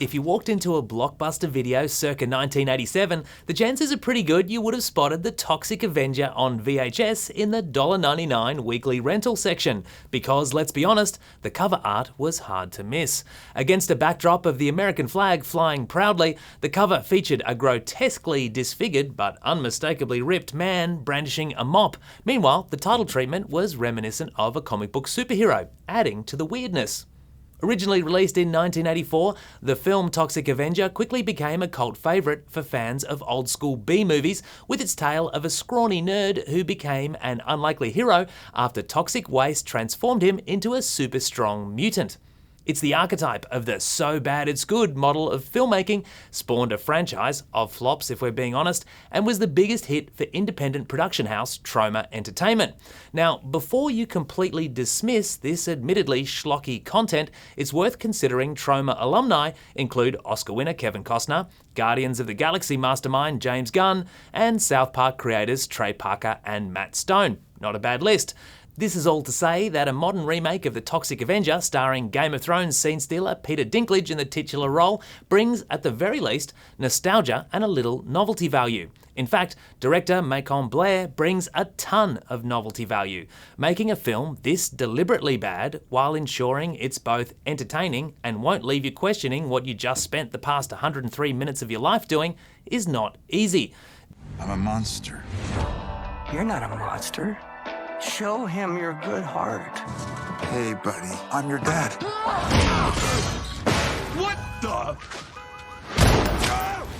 If you walked into a Blockbuster video circa 1987, the chances are pretty good you would have spotted the Toxic Avenger on VHS in the $1.99 weekly rental section, because let's be honest, the cover art was hard to miss. Against a backdrop of the American flag flying proudly, the cover featured a grotesquely disfigured but unmistakably ripped man brandishing a mop. Meanwhile, the title treatment was reminiscent of a comic book superhero, adding to the weirdness. Originally released in 1984, the film Toxic Avenger quickly became a cult favourite for fans of old-school B-movies, with its tale of a scrawny nerd who became an unlikely hero after toxic waste transformed him into a super-strong mutant. It's the archetype of the so bad it's good model of filmmaking, spawned a franchise of flops if we're being honest, and was the biggest hit for independent production house Troma Entertainment. Now, before you completely dismiss this admittedly schlocky content, it's worth considering Troma alumni include Oscar winner Kevin Costner, Guardians of the Galaxy mastermind James Gunn, and South Park creators Trey Parker and Matt Stone. Not a bad list. This is all to say that a modern remake of The Toxic Avenger starring Game of Thrones scene stealer Peter Dinklage in the titular role brings, at the very least, nostalgia and a little novelty value. In fact, director Macon Blair brings a ton of novelty value, making a film this deliberately bad while ensuring it's both entertaining and won't leave you questioning what you just spent the past 103 minutes of your life doing is not easy. I'm a monster. You're not a monster. Show him your good heart. Hey, buddy, I'm your dad. What the?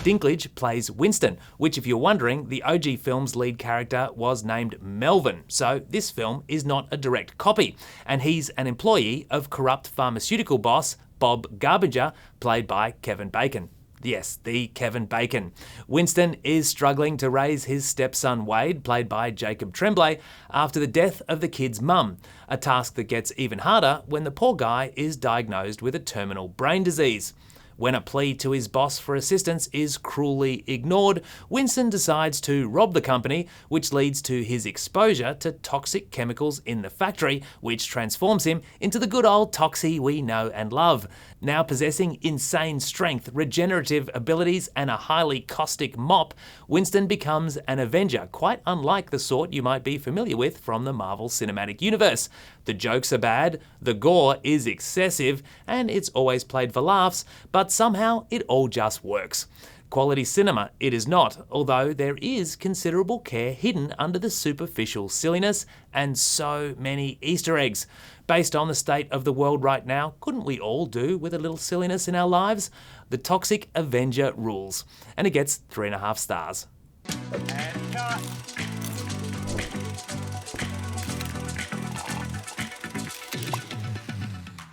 Dinklage plays Winston, which if you're wondering, the OG film's lead character was named Melvin, so this film is not a direct copy, and he's an employee of corrupt pharmaceutical boss Bob Garbinger, played by Kevin Bacon. Yes, the Kevin Bacon. Winston is struggling to raise his stepson Wade, played by Jacob Tremblay, after the death of the kid's mum, a task that gets even harder when the poor guy is diagnosed with a terminal brain disease. When a plea to his boss for assistance is cruelly ignored, Winston decides to rob the company, which leads to his exposure to toxic chemicals in the factory, which transforms him into the good old Toxie we know and love. Now possessing insane strength, regenerative abilities, and a highly caustic mop, Winston becomes an Avenger, quite unlike the sort you might be familiar with from the Marvel Cinematic Universe. The jokes are bad, the gore is excessive, and it's always played for laughs, but somehow it all just works. Quality cinema it is not, although there is considerable care hidden under the superficial silliness and so many Easter eggs. Based on the state of the world right now, couldn't we all do with a little silliness in our lives? The Toxic Avenger rules, and it gets 3.5 stars.